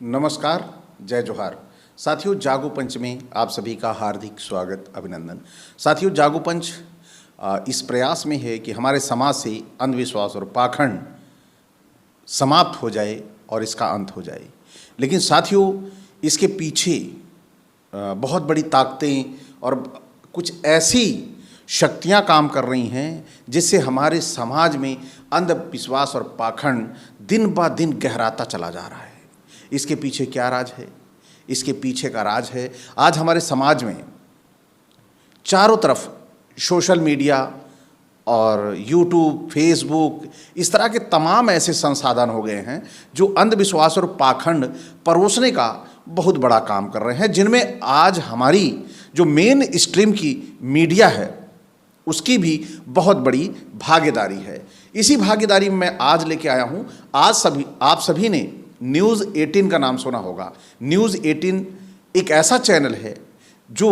नमस्कार, जय जोहार। साथियों, जागो पंच में आप सभी का हार्दिक स्वागत, अभिनंदन। साथियों, जागो पंच इस प्रयास में है कि हमारे समाज से अंधविश्वास और पाखंड समाप्त हो जाए और इसका अंत हो जाए। लेकिन साथियों, इसके पीछे बहुत बड़ी ताकतें और कुछ ऐसी शक्तियां काम कर रही हैं जिससे हमारे समाज में अंधविश्वास और पाखंड दिन ब दिन गहराता चला जा रहा है। इसके पीछे क्या राज है? इसके पीछे का राज है, आज हमारे समाज में चारों तरफ सोशल मीडिया और यूट्यूब, फेसबुक, इस तरह के तमाम ऐसे संसाधन हो गए हैं जो अंधविश्वास और पाखंड परोसने का बहुत बड़ा काम कर रहे हैं, जिनमें आज हमारी जो मेन स्ट्रीम की मीडिया है उसकी भी बहुत बड़ी भागीदारी है। इसी भागीदारी में मैं आज लेके आया हूँ। आज आप सभी ने न्यूज़ 18 का नाम सुना होगा। न्यूज़ 18 एक ऐसा चैनल है जो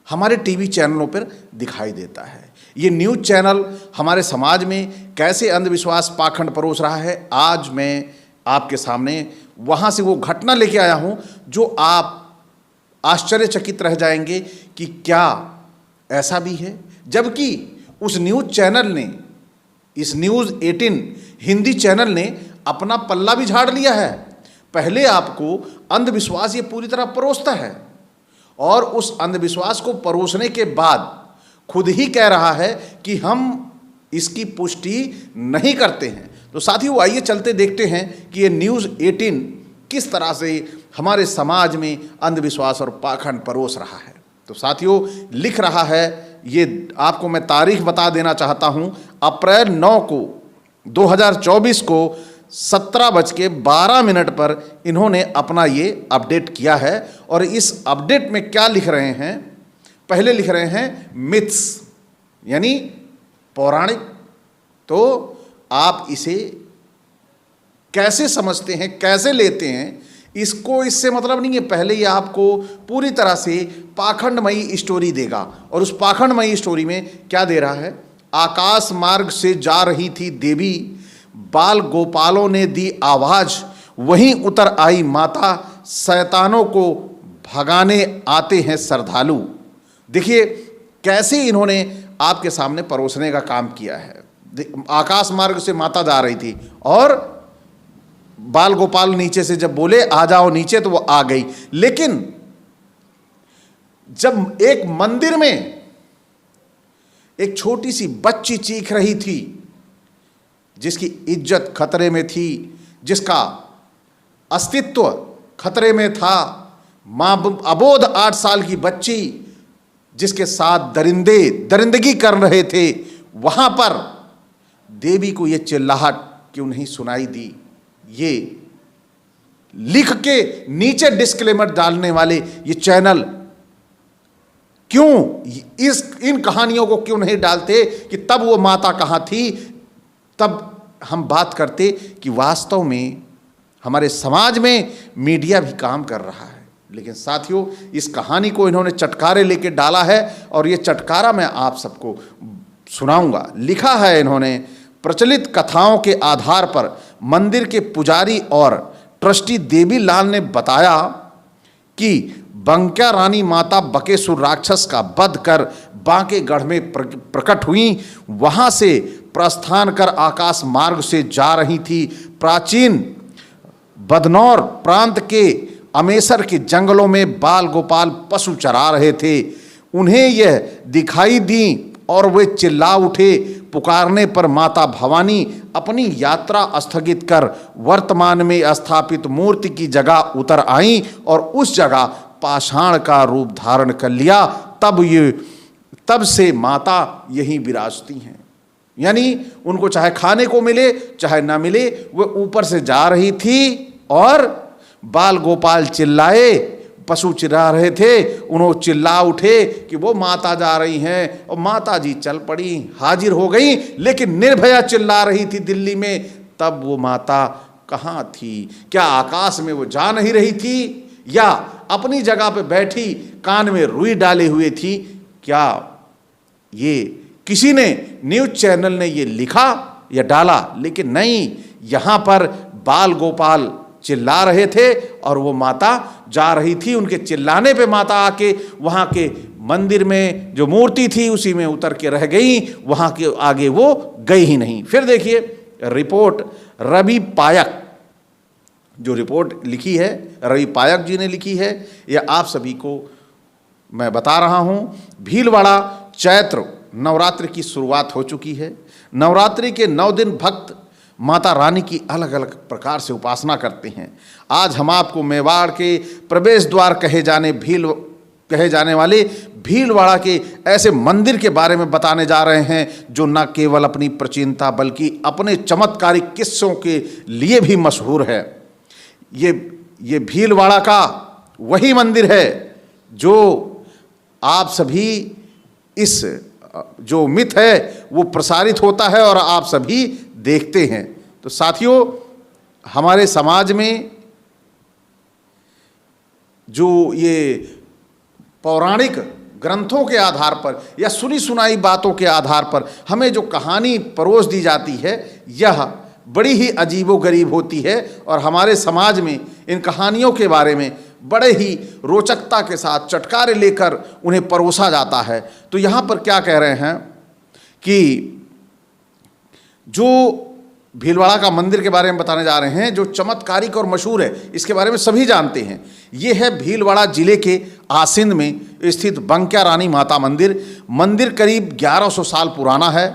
हमारे टीवी चैनलों पर दिखाई देता है। ये न्यूज़ चैनल हमारे समाज में कैसे अंधविश्वास पाखंड परोस रहा है, आज मैं आपके सामने वहाँ से वो घटना लेके आया हूँ जो आप आश्चर्यचकित रह जाएंगे कि क्या ऐसा भी है। जबकि उस न्यूज़ चैनल ने, इस न्यूज़ 18 हिंदी चैनल ने अपना पल्ला भी झाड़ लिया है। पहले आपको अंधविश्वास ये पूरी तरह परोसता है और उस अंधविश्वास को परोसने के बाद खुद ही कह रहा है कि हम इसकी पुष्टि नहीं करते हैं। तो साथियों, आइए चलते देखते हैं कि ये न्यूज़ 18 किस तरह से हमारे समाज में अंधविश्वास और पाखंड परोस रहा है। तो साथियों, लिख रहा है, ये आपको मैं तारीख बता देना चाहता हूँ, अप्रैल 9 को 2024 को 17:12 पर इन्होंने अपना ये अपडेट किया है। और इस अपडेट में क्या लिख रहे हैं? पहले लिख रहे हैं मिथ्स, यानी पौराणिक। तो आप इसे कैसे समझते हैं, कैसे लेते हैं, इसको इससे मतलब नहीं है। पहले ये आपको पूरी तरह से पाखंडमयी स्टोरी देगा। और उस पाखंडमयी स्टोरी में क्या दे रहा है? आकाश मार्ग से जा रही थी देवी, बाल गोपालों ने दी आवाज, वहीं उतर आई माता, शैतानों को भगाने आते हैं श्रद्धालु। देखिए कैसे इन्होंने आपके सामने परोसने का काम किया है। आकाश मार्ग से माता जा रही थी और बाल गोपाल नीचे से जब बोले आ जाओ नीचे, तो वो आ गई। लेकिन जब एक मंदिर में एक छोटी सी बच्ची चीख रही थी, जिसकी इज्जत खतरे में थी, जिसका अस्तित्व खतरे में था, अबोध 8 साल की बच्ची जिसके साथ दरिंदगी कर रहे थे, वहां पर देवी को यह चिल्लाहट क्यों नहीं सुनाई दी? ये लिख के नीचे डिस्क्लेमर डालने वाले ये चैनल क्यों इन कहानियों को क्यों नहीं डालते कि तब वो माता कहां थी? तब हम बात करते कि वास्तव में हमारे समाज में मीडिया भी काम कर रहा है। लेकिन साथियों, इस कहानी को इन्होंने चटकारे लेके डाला है और ये चटकारा मैं आप सबको सुनाऊंगा। लिखा है इन्होंने, प्रचलित कथाओं के आधार पर मंदिर के पुजारी और ट्रस्टी देवी लाल ने बताया कि बंक्या रानी माता बकेसुर राक्षस का वध कर बांकेगढ़ में प्रकट हुई। वहां से प्रस्थान कर आकाश मार्ग से जा रही थी। प्राचीन बदनौर प्रांत के अमेसर के जंगलों में बाल गोपाल पशु चरा रहे थे। उन्हें यह दिखाई दी और वे चिल्ला उठे। पुकारने पर माता भवानी अपनी यात्रा स्थगित कर वर्तमान में स्थापित मूर्ति की जगह उतर आईं और उस जगह पाषाण का रूप धारण कर लिया। तब से माता यहीं विराजती हैं। यानी उनको चाहे खाने को मिले चाहे ना मिले, वो ऊपर से जा रही थी और बाल गोपाल चिल्लाए, पशु चिल्ला रहे थे, उन्होंने चिल्ला उठे कि वो माता जा रही हैं और माता जी चल पड़ी, हाजिर हो गई। लेकिन निर्भया चिल्ला रही थी दिल्ली में, तब वो माता कहाँ थी? क्या आकाश में वो जा नहीं रही थी या अपनी जगह पे बैठी कान में रुई डाले हुए थी? क्या ये किसी ने, न्यूज़ चैनल ने ये लिखा या डाला? लेकिन नहीं, यहाँ पर बाल गोपाल चिल्ला रहे थे और वो माता जा रही थी। उनके चिल्लाने पे माता आके वहाँ के मंदिर में जो मूर्ति थी उसी में उतर के रह गई, वहाँ के आगे वो गई ही नहीं। फिर देखिए रिपोर्ट रवि पायक, जो रिपोर्ट लिखी है रवि पायक जी ने लिखी है, यह आप सभी को मैं बता रहा हूँ। भीलवाड़ा चैत्र नवरात्रि की शुरुआत हो चुकी है। नवरात्रि के 9 दिन भक्त माता रानी की अलग अलग प्रकार से उपासना करते हैं। आज हम आपको मेवाड़ के प्रवेश द्वार कहे जाने वाले भीलवाड़ा के ऐसे मंदिर के बारे में बताने जा रहे हैं जो न केवल अपनी प्राचीनता बल्कि अपने चमत्कारिक किस्सों के लिए भी मशहूर है। ये भीलवाड़ा का वही मंदिर है जो आप सभी इस जो मिथ है वो प्रसारित होता है और आप सभी देखते हैं। तो साथियों, हमारे समाज में जो ये पौराणिक ग्रंथों के आधार पर या सुनी सुनाई बातों के आधार पर हमें जो कहानी परोस दी जाती है, यह बड़ी ही अजीबोगरीब होती है और हमारे समाज में इन कहानियों के बारे में बड़े ही रोचकता के साथ चटकारे लेकर उन्हें परोसा जाता है। तो यहाँ पर क्या कह रहे हैं कि जो भीलवाड़ा का मंदिर के बारे में बताने जा रहे हैं जो चमत्कारिक और मशहूर है, इसके बारे में सभी जानते हैं। ये है भीलवाड़ा जिले के आसिंद में स्थित बंक्या रानी माता मंदिर। मंदिर करीब 1100 साल पुराना है।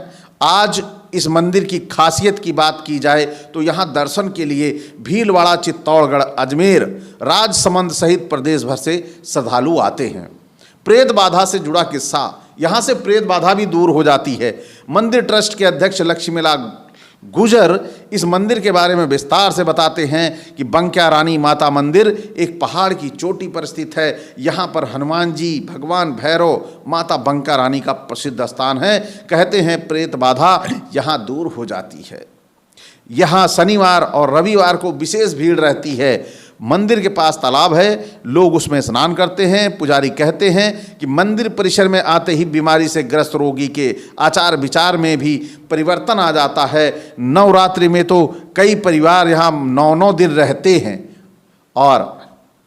आज इस मंदिर की खासियत की बात की जाए तो यहाँ दर्शन के लिए भीलवाड़ा, चित्तौड़गढ़, अजमेर, राजसमंद सहित प्रदेश भर से श्रद्धालु आते हैं। प्रेत बाधा से जुड़ा किस्सा, यहाँ से प्रेत बाधा भी दूर हो जाती है। मंदिर ट्रस्ट के अध्यक्ष लक्ष्मीला गुजर इस मंदिर के बारे में विस्तार से बताते हैं कि बंक्या रानी माता मंदिर एक पहाड़ की चोटी पर स्थित है। यहाँ पर हनुमान जी, भगवान भैरव, माता बंक्या रानी का प्रसिद्ध स्थान है। कहते हैं प्रेत बाधा यहाँ दूर हो जाती है। यहाँ शनिवार और रविवार को विशेष भीड़ रहती है। मंदिर के पास तालाब है, लोग उसमें स्नान करते हैं। पुजारी कहते हैं कि मंदिर परिसर में आते ही बीमारी से ग्रस्त रोगी के आचार विचार में भी परिवर्तन आ जाता है। नवरात्रि में तो कई परिवार यहाँ 9-9 दिन रहते हैं और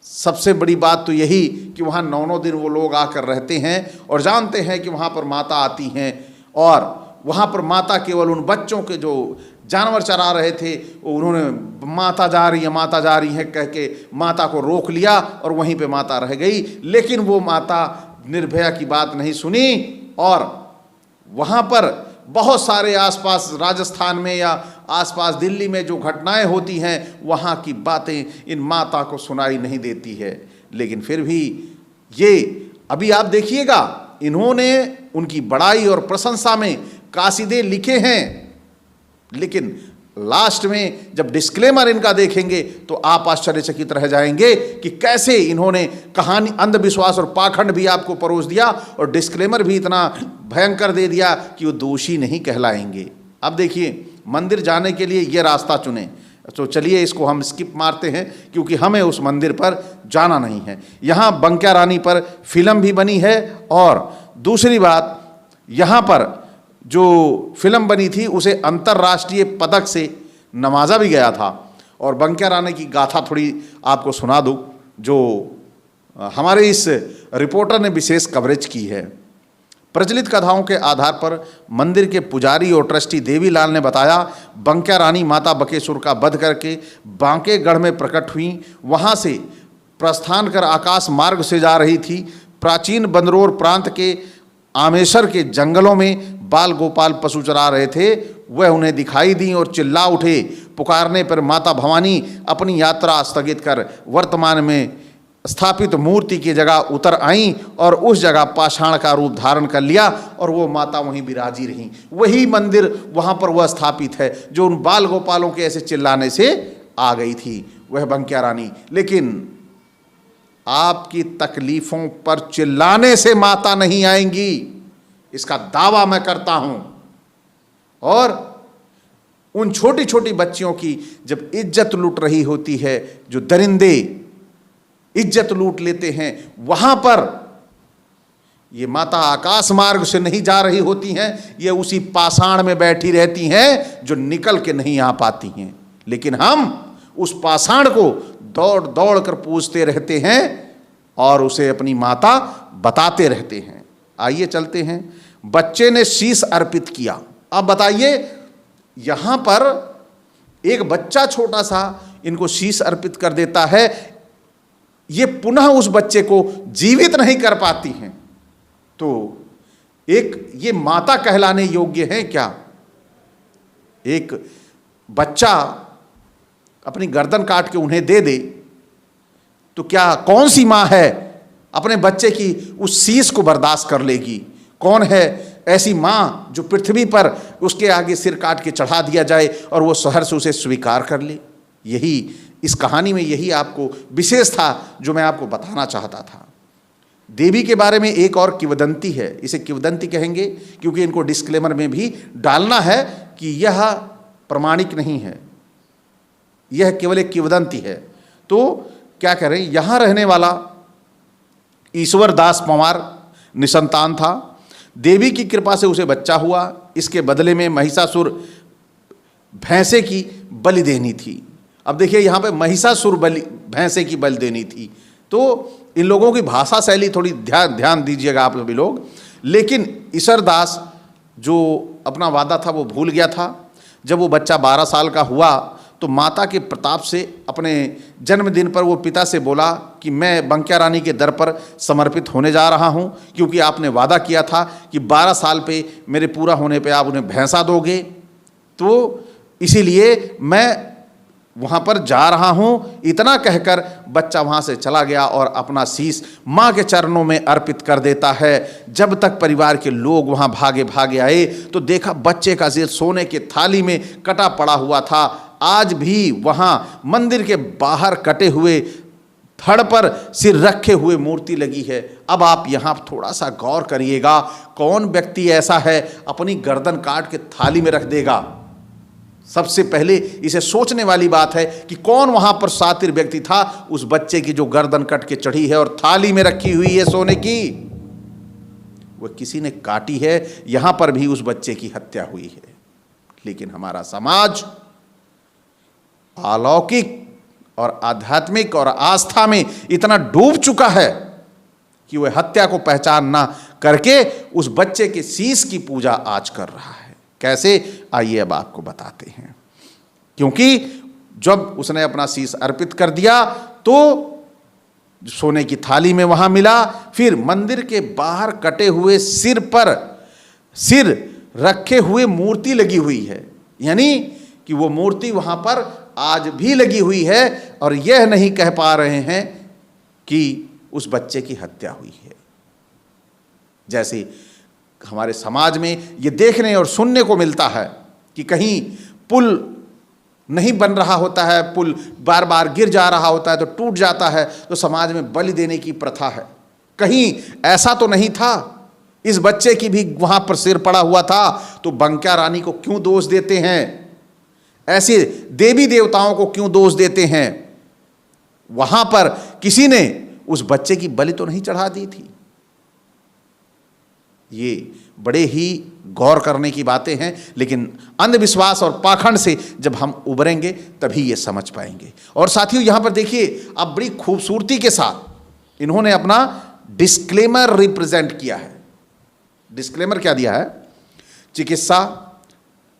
सबसे बड़ी बात तो यही कि वहाँ 9-9 दिन वो लोग आकर रहते हैं और जानते हैं कि वहाँ पर माता आती हैं और वहाँ पर माता केवल उन बच्चों के जो जानवर चरा रहे थे उन्होंने माता जा रही है कह के माता को रोक लिया और वहीं पे माता रह गई। लेकिन वो माता निर्भया की बात नहीं सुनी और वहाँ पर बहुत सारे आसपास राजस्थान में या आसपास दिल्ली में जो घटनाएं होती हैं वहाँ की बातें इन माता को सुनाई नहीं देती है। लेकिन फिर भी ये अभी आप देखिएगा, इन्होंने उनकी बड़ाई और प्रशंसा में कासिदे लिखे हैं, लेकिन लास्ट में जब डिस्क्लेमर इनका देखेंगे तो आप आश्चर्यचकित रह जाएंगे कि कैसे इन्होंने कहानी, अंधविश्वास और पाखंड भी आपको परोस दिया और डिस्क्लेमर भी इतना भयंकर दे दिया कि वो दोषी नहीं कहलाएंगे। अब देखिए, मंदिर जाने के लिए ये रास्ता चुने तो चलिए इसको हम स्किप मारते हैं क्योंकि हमें उस मंदिर पर जाना नहीं है। यहाँ बंक्या रानी पर फिल्म भी बनी है और दूसरी बात, यहाँ पर जो फिल्म बनी थी उसे अंतर्राष्ट्रीय पदक से नवाजा भी गया था। और बंक्या रानी की गाथा थोड़ी आपको सुना दूं जो हमारे इस रिपोर्टर ने विशेष कवरेज की है। प्रचलित कथाओं के आधार पर मंदिर के पुजारी और ट्रस्टी देवीलाल ने बताया, बंक्या रानी माता बकेसुर का वध करके बांकेगढ़ में प्रकट हुई। वहाँ से प्रस्थान कर आकाश मार्ग से जा रही थी। प्राचीन बंदरोर प्रांत के आमेसर के जंगलों में बाल गोपाल पशु चरा रहे थे, वह उन्हें दिखाई दी और चिल्ला उठे। पुकारने पर माता भवानी अपनी यात्रा स्थगित कर वर्तमान में स्थापित मूर्ति की जगह उतर आईं और उस जगह पाषाण का रूप धारण कर लिया और वो माता वहीं विराजी रहीं। वही मंदिर वहाँ पर वह स्थापित है जो उन बाल गोपालों के ऐसे चिल्लाने से आ गई थी, वह बंक्या रानी। लेकिन आपकी तकलीफों पर चिल्लाने से माता नहीं आएंगी, इसका दावा मैं करता हूं। और उन छोटी छोटी बच्चियों की जब इज्जत लूट रही होती है, जो दरिंदे इज्जत लूट लेते हैं, वहां पर ये माता आकाश मार्ग से नहीं जा रही होती हैं, ये उसी पाषाण में बैठी रहती हैं जो निकल के नहीं आ पाती हैं। लेकिन हम उस पाषाण को दौड़ दौड़ कर पूजते रहते हैं और उसे अपनी माता बताते रहते हैं। आइए चलते हैं। बच्चे ने शीश अर्पित किया। अब बताइए, यहां पर एक बच्चा छोटा सा इनको शीश अर्पित कर देता है, ये पुनः उस बच्चे को जीवित नहीं कर पाती हैं, तो एक ये माता कहलाने योग्य है क्या? एक बच्चा अपनी गर्दन काट के उन्हें दे दे तो क्या कौन सी मां है अपने बच्चे की उस शीश को बर्दाश्त कर लेगी? कौन है ऐसी मां जो पृथ्वी पर उसके आगे सिर काट के चढ़ा दिया जाए और वो सहर से उसे स्वीकार कर ले? यही इस कहानी में यही आपको विशेष था जो मैं आपको बताना चाहता था। देवी के बारे में एक और किंवदंती है, इसे किंवदंती कहेंगे क्योंकि इनको डिस्क्लेमर में भी डालना है कि यह प्रमाणिक नहीं है, यह केवल एक किंवदंती है। तो क्या करें, यहां रहने वाला ईश्वरदास पंवार निसंतान था। देवी की कृपा से उसे बच्चा हुआ। इसके बदले में महिषासुर भैंसे की बलि देनी थी। अब देखिए यहाँ पे महिषासुर बलि भैंसे की बलि देनी थी, तो इन लोगों की भाषा शैली थोड़ी ध्यान दीजिएगा आप सभी लोग। लेकिन ईश्वरदास जो अपना वादा था वो भूल गया था। जब वो बच्चा 12 साल का हुआ तो माता के प्रताप से अपने जन्मदिन पर वो पिता से बोला कि मैं बंकिया रानी के दर पर समर्पित होने जा रहा हूँ, क्योंकि आपने वादा किया था कि 12 साल पे मेरे पूरा होने पे आप उन्हें भैंसा दोगे, तो इसीलिए मैं वहाँ पर जा रहा हूँ। इतना कहकर बच्चा वहाँ से चला गया और अपना शीश माँ के चरणों में अर्पित कर देता है। जब तक परिवार के लोग वहाँ भागे भागे आए तो देखा बच्चे का सिर सोने के थाली में कटा पड़ा हुआ था। आज भी वहाँ मंदिर के बाहर कटे हुए धड़ पर सिर रखे हुए मूर्ति लगी है। अब आप यहाँ थोड़ा सा गौर करिएगा, कौन व्यक्ति ऐसा है अपनी गर्दन काट के थाली में रख देगा? सबसे पहले इसे सोचने वाली बात है कि कौन वहां पर सातिर व्यक्ति था उस बच्चे की जो गर्दन कट के चढ़ी है और थाली में रखी हुई है सोने की। वह किसी ने काटी है। यहां पर भी उस बच्चे की हत्या हुई है। लेकिन हमारा समाज अलौकिक और आध्यात्मिक और आस्था में इतना डूब चुका है कि वह हत्या को पहचान ना करके उस बच्चे के शीश की पूजा आज कर रहा है। कैसे, आइए अब आपको बताते हैं। क्योंकि जब उसने अपना शीश अर्पित कर दिया तो सोने की थाली में वहां मिला, फिर मंदिर के बाहर कटे हुए सिर पर सिर रखे हुए मूर्ति लगी हुई है, यानी कि वो मूर्ति वहां पर आज भी लगी हुई है और यह नहीं कह पा रहे हैं कि उस बच्चे की हत्या हुई है। जैसे हमारे समाज में ये देखने और सुनने को मिलता है कि कहीं पुल नहीं बन रहा होता है, पुल बार बार गिर जा रहा होता है तो टूट जाता है, तो समाज में बलि देने की प्रथा है। कहीं ऐसा तो नहीं था, इस बच्चे की भी वहां पर सिर पड़ा हुआ था, तो बंकिया रानी को क्यों दोष देते हैं? ऐसे देवी देवताओं को क्यों दोष देते हैं? वहां पर किसी ने उस बच्चे की बलि तो नहीं चढ़ा दी थी। ये बड़े ही गौर करने की बातें हैं, लेकिन अंधविश्वास और पाखंड से जब हम उबरेंगे तभी ये समझ पाएंगे। और साथियों, यहां पर देखिए, अब बड़ी खूबसूरती के साथ इन्होंने अपना डिस्क्लेमर रिप्रेजेंट किया है। डिस्क्लेमर क्या दिया है? चिकित्सा,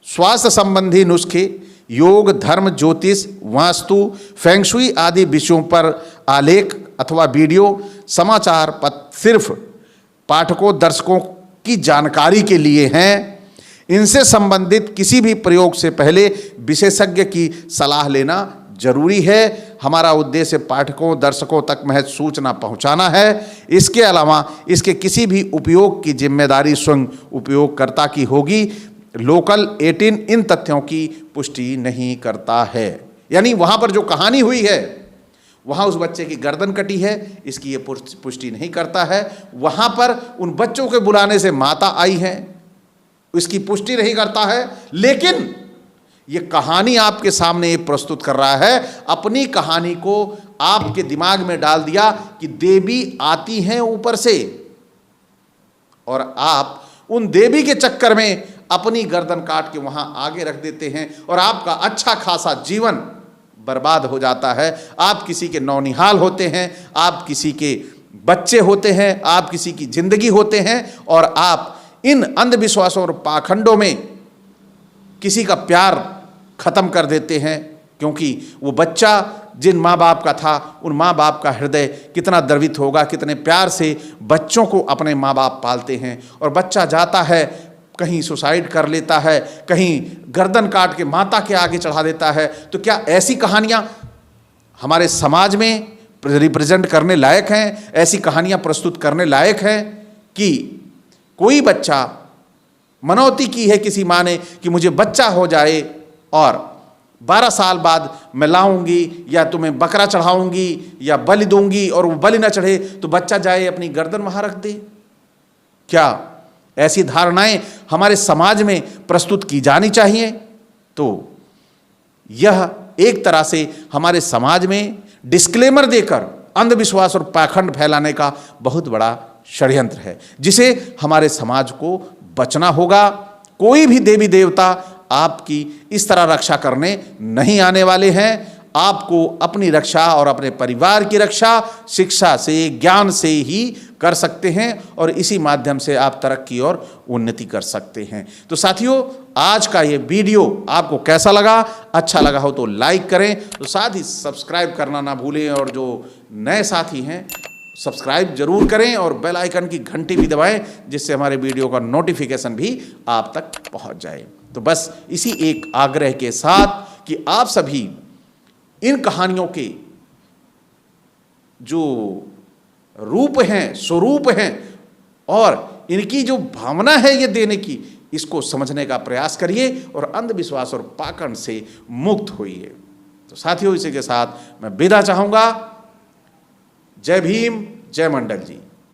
स्वास्थ्य संबंधी नुस्खे, योग, धर्म, ज्योतिष, वास्तु, फेंगशुई आदि विषयों पर आलेख अथवा वीडियो समाचार पत्र सिर्फ पाठकों दर्शकों की जानकारी के लिए हैं। इनसे संबंधित किसी भी प्रयोग से पहले विशेषज्ञ की सलाह लेना जरूरी है। हमारा उद्देश्य पाठकों दर्शकों तक महज सूचना पहुंचाना है। इसके अलावा इसके किसी भी उपयोग की जिम्मेदारी स्वयं उपयोगकर्ता की होगी। लोकल 18 इन तथ्यों की पुष्टि नहीं करता है। यानी वहां पर जो कहानी हुई है, वहां उस बच्चे की गर्दन कटी है, इसकी ये पुष्टि नहीं करता है। वहां पर उन बच्चों के बुलाने से माता आई है, इसकी पुष्टि नहीं करता है। लेकिन ये कहानी आपके सामने ये प्रस्तुत कर रहा है, अपनी कहानी को आपके दिमाग में डाल दिया कि देवी आती हैं ऊपर से, और आप उन देवी के चक्कर में अपनी गर्दन काट के वहां आगे रख देते हैं और आपका अच्छा खासा जीवन बर्बाद हो जाता है। आप किसी के नौनिहाल होते हैं, आप किसी के बच्चे होते हैं, आप किसी की जिंदगी होते हैं, और आप इन अंधविश्वासों और पाखंडों में किसी का प्यार खत्म कर देते हैं, क्योंकि वो बच्चा जिन माँ बाप का था, उन माँ बाप का हृदय कितना द्रवित होगा, कितने प्यार से बच्चों को अपने माँ बाप पालते हैं, और बच्चा जाता है कहीं सुसाइड कर लेता है, कहीं गर्दन काट के माता के आगे चढ़ा देता है। तो क्या ऐसी कहानियाँ हमारे समाज में रिप्रेजेंट करने लायक हैं? ऐसी कहानियाँ प्रस्तुत करने लायक हैं कि कोई बच्चा मनौती की है किसी माँ ने कि मुझे बच्चा हो जाए और 12 साल बाद मैं लाऊंगी या तुम्हें बकरा चढ़ाऊंगी या बलि दूंगी, और वो बलि ना चढ़े तो बच्चा जाए अपनी गर्दन वहां रख दे? क्या ऐसी धारणाएं हमारे समाज में प्रस्तुत की जानी चाहिए? तो यह एक तरह से हमारे समाज में डिस्क्लेमर देकर अंधविश्वास और पाखंड फैलाने का बहुत बड़ा षड्यंत्र है, जिसे हमारे समाज को बचना होगा। कोई भी देवी देवता आपकी इस तरह रक्षा करने नहीं आने वाले हैं। आपको अपनी रक्षा और अपने परिवार की रक्षा शिक्षा से, ज्ञान से ही कर सकते हैं, और इसी माध्यम से आप तरक्की और उन्नति कर सकते हैं। तो साथियों, आज का ये वीडियो आपको कैसा लगा? अच्छा लगा हो तो लाइक करें, तो साथ ही सब्सक्राइब करना ना भूलें, और जो नए साथी हैं सब्सक्राइब जरूर करें और बेल आइकन की घंटी भी दबाएं, जिससे हमारे वीडियो का नोटिफिकेशन भी आप तक पहुंच जाए। तो बस इसी एक आग्रह के साथ कि आप सभी इन कहानियों के जो रूप हैं, स्वरूप हैं, और इनकी जो भावना है ये देने की, इसको समझने का प्रयास करिए और अंधविश्वास और पाखंड से मुक्त होइए। तो साथियों, इसी के साथ मैं विदा चाहूंगा। जय भीम, जय मंडल जी।